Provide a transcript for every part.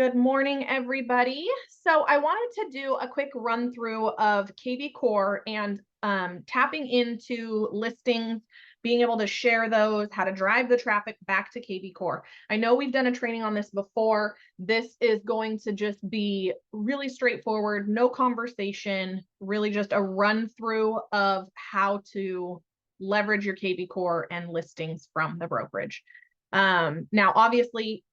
Good morning, everybody. So I wanted to do a quick run through of kvCore and tapping into listings, being able to share those, how to drive the traffic back to kvCore. I know we've done a training on this before. This is going to just be really straightforward, no conversation, really just a run through of how to leverage your kvCore and listings from the brokerage. Now, obviously,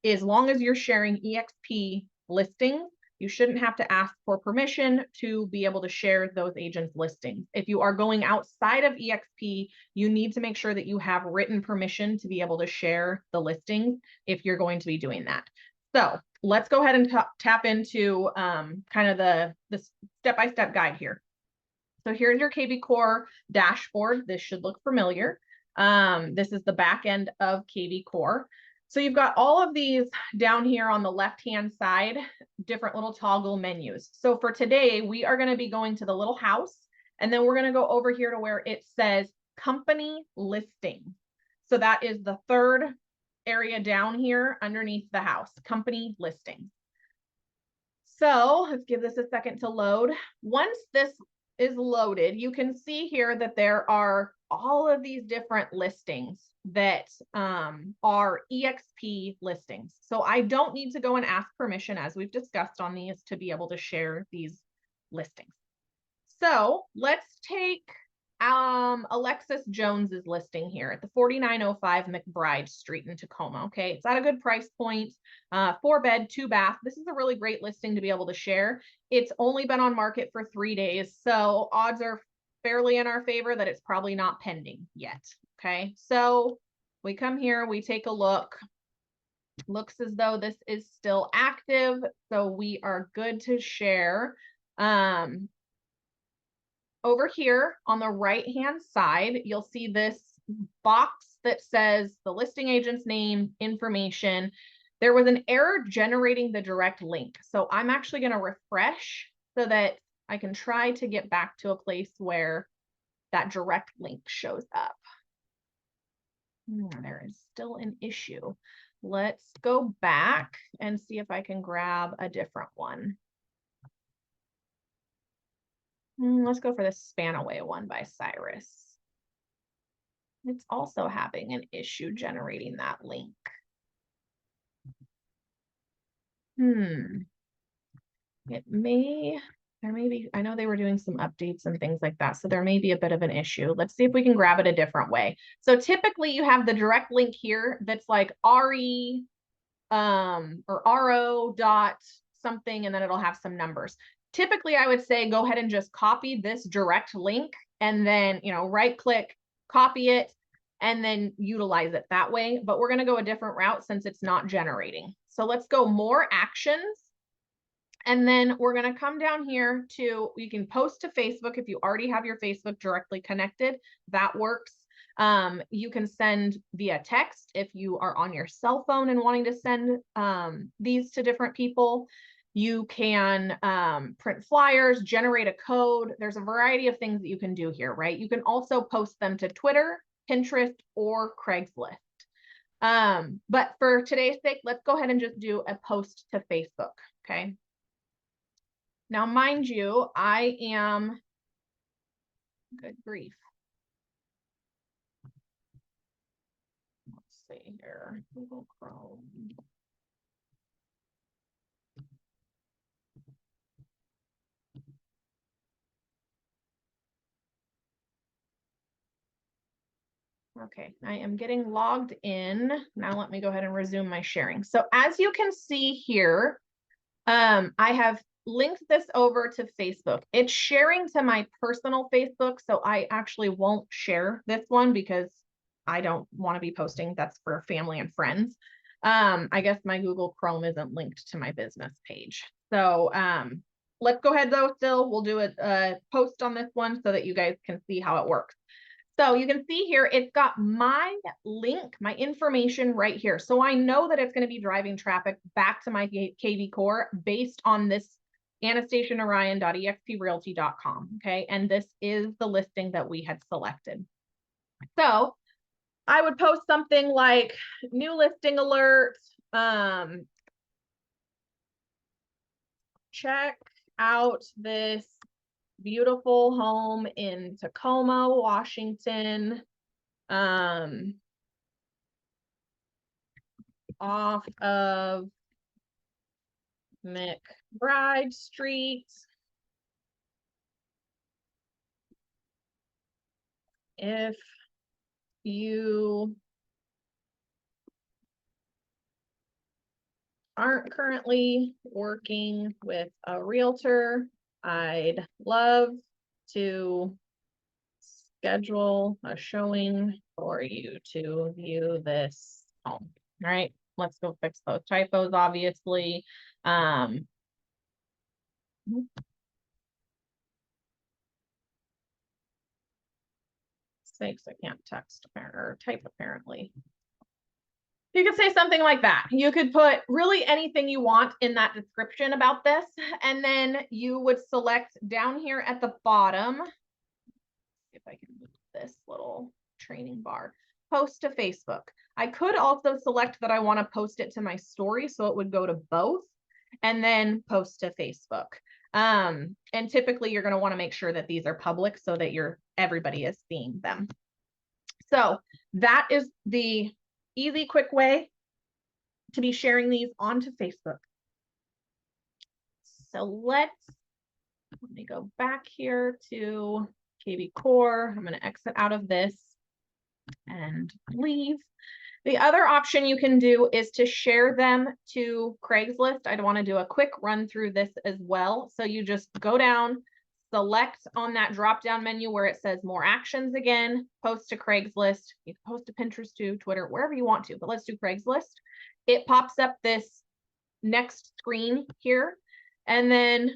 as long as you're sharing EXP listings, you shouldn't have to ask for permission to be able to share those agents' listings. If you are going outside of EXP, you need to make sure that you have written permission to be able to share the listings if you're going to be doing that. So let's go ahead and tap into kind of the step-by-step guide here. So here's your kvCore dashboard. This should look familiar. This is the back end of kvCore. So you've got all of these down here on the left-hand side, different little toggle menus. So for today, we are going to be going to the little house, and then we're going to go over here to where it says company listing. So that is the third area down here underneath the house, company listing. So let's give this a second to load. Once this is loaded, you can see here that there are all of these different listings that are EXP listings. So I don't need to go and ask permission, as we've discussed on these, to be able to share these listings. So let's take Alexis Jones's listing here at the 4905 McBride Street in Tacoma. Okay, it's at a good price point, 4-bed, 2-bath. This is a really great listing to be able to share. It's only been on market for 3 days, so odds are fairly in our favor that it's probably not pending yet. Okay, so we come here, we take a look. Looks as though this is still active, so we are good to share. Over here on the right-hand side, you'll see this box that says the listing agent's name, information. There was an error generating the direct link. So I'm actually going to refresh so that I can try to get back to a place where that direct link shows up. There is still an issue. Let's go back and see if I can grab a different one. Let's go for the Spanaway one by Cyrus. It's also having an issue generating that link. It may, there may be, I know they were doing some updates and things like that, so there may be a bit of an issue. Let's see if we can grab it a different way. So typically you have the direct link here that's like RE or RO dot something, and then it'll have some numbers. Typically, I would say go ahead and just copy this direct link and then, right click, copy it, and then utilize it that way. But we're going to go a different route since it's not generating. So let's go more actions. And then we're going to come down here to, you can post to Facebook if you already have your Facebook directly connected. That works. You can send via text if you are on your cell phone and wanting to send these to different people. You can print flyers, generate a code. There's a variety of things that you can do here, right? You can also post them to Twitter, Pinterest, or Craigslist. But for today's sake, let's go ahead and just do a post to Facebook, okay? Now, mind you, I am, good grief. Let's see here, Google Chrome. Okay, I am getting logged in. Now let me go ahead and resume my sharing. So as you can see here, I have linked this over to Facebook. It's sharing to my personal Facebook, so I actually won't share this one because I don't want to be posting. That's for family and friends. I guess my Google Chrome isn't linked to my business page. So let's go ahead though, still, we'll do a post on this one so that you guys can see how it works. So you can see here, it's got my link, my information right here. So I know that it's going to be driving traffic back to my kvCore based on this anastasianarayan.exprealty.com. Okay. And this is the listing that we had selected. So I would post something like new listing alert, check out this beautiful home in Tacoma, Washington, off of McBride Street. If you aren't currently working with a realtor, I'd love to schedule a showing for you to view this home. All right, let's go fix those typos, obviously. Sakes, I can't text or type apparently. You could say something like that. You could put really anything you want in that description about this, and then you would select down here at the bottom, if I can move this little training bar, post to Facebook. I could also select that I want to post it to my story, so it would go to both, and then post to Facebook. And typically you're going to want to make sure that these are public so that everybody is seeing them. So that is the easy, quick way to be sharing these onto Facebook. So let me go back here to kvCore. I'm going to exit out of this and leave. The other option you can do is to share them to Craigslist. I'd want to do a quick run through this as well. So you just go down, select on that drop-down menu where it says more actions again, post to Craigslist. You can post to Pinterest too, Twitter, wherever you want to, but let's do Craigslist. It pops up this next screen here. And then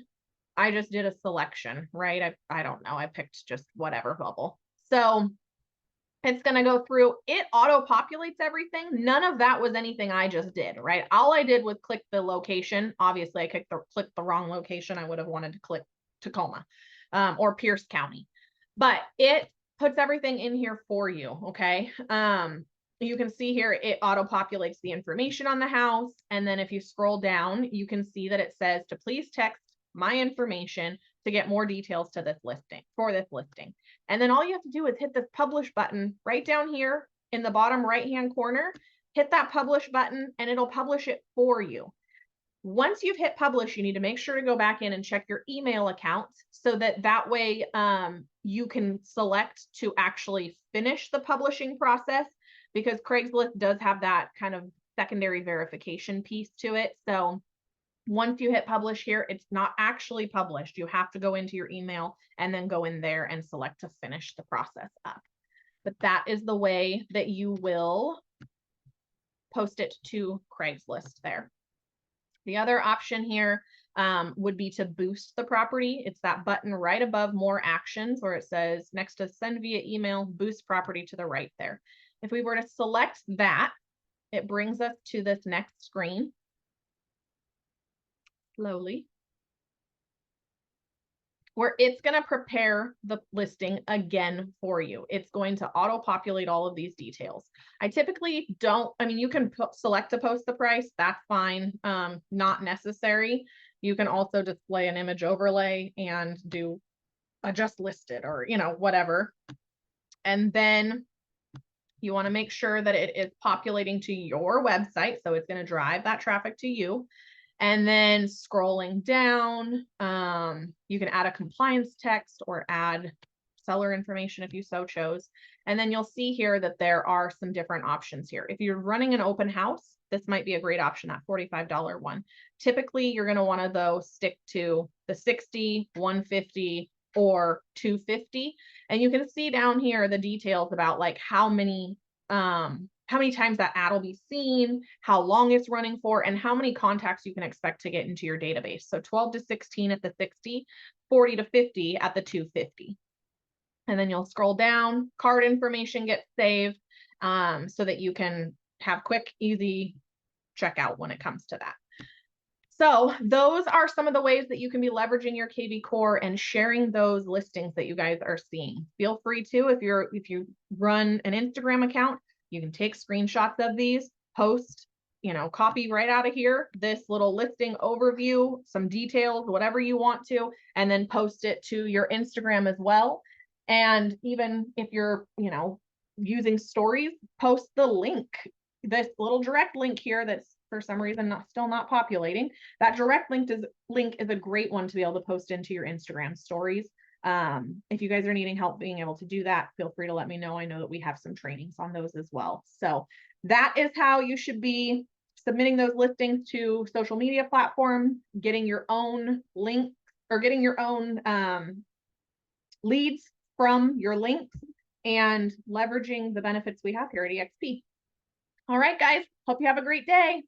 I just did a selection, right? I don't know. I picked just whatever bubble. So it's going to go through. It auto-populates everything. None of that was anything I just did, right? All I did was click the location. Obviously, I clicked the wrong location. I would have wanted to click Tacoma or Pierce County. But it puts everything in here for you, okay? You can see here, it auto-populates the information on the house. And then if you scroll down, you can see that it says to please text my information to get more details to this listing, for this listing. And then all you have to do is hit the publish button right down here in the bottom right-hand corner, hit that publish button and it'll publish it for you. Once you've hit publish, you need to make sure to go back in and check your email account so that way you can select to actually finish the publishing process, because Craigslist does have that kind of secondary verification piece to it. So once you hit publish here, it's not actually published. You have to go into your email and then go in there and select to finish the process up. But that is the way that you will post it to Craigslist there. The other option here would be to boost the property. It's that button right above more actions where it says next to send via email, boost property to the right there. If we were to select that, it brings us to this next screen. Slowly, where it's going to prepare the listing again for you. It's going to auto-populate all of these details. I typically don't, I mean, you can select to post the price, that's fine, not necessary. You can also display an image overlay and do a just listed or, you know, whatever. And then you want to make sure that it is populating to your website. So it's going to drive that traffic to you. And then scrolling down, you can add a compliance text or add seller information if you so chose. And then you'll see here that there are some different options here. If you're running an open house, this might be a great option, that $45 one. Typically, you're going to want to, though, stick to the 60, 150, or 250. And you can see down here the details about like how many times that ad will be seen, how long it's running for, and how many contacts you can expect to get into your database. So 12 to 16 at the 60, 40 to 50 at the 250. And then you'll scroll down, card information gets saved so that you can have quick, easy checkout when it comes to that. So those are some of the ways that you can be leveraging your kvCore and sharing those listings that you guys are seeing. Feel free to, if you run an Instagram account, you can take screenshots of these, post you know, copy right out of here, this little listing overview, some details, whatever you want to, and then post it to your Instagram as well. And even if you're, you know, using stories, post the link, this little direct link here that's for some reason still not populating. That direct link is a great one to be able to post into your Instagram stories. If you guys are needing help being able to do that, feel free to let me know. I know that we have some trainings on those as well. So that is how you should be submitting those listings to social media platforms, getting your own link or getting your own leads from your links, and leveraging the benefits we have here at eXp. All right, guys, hope you have a great day.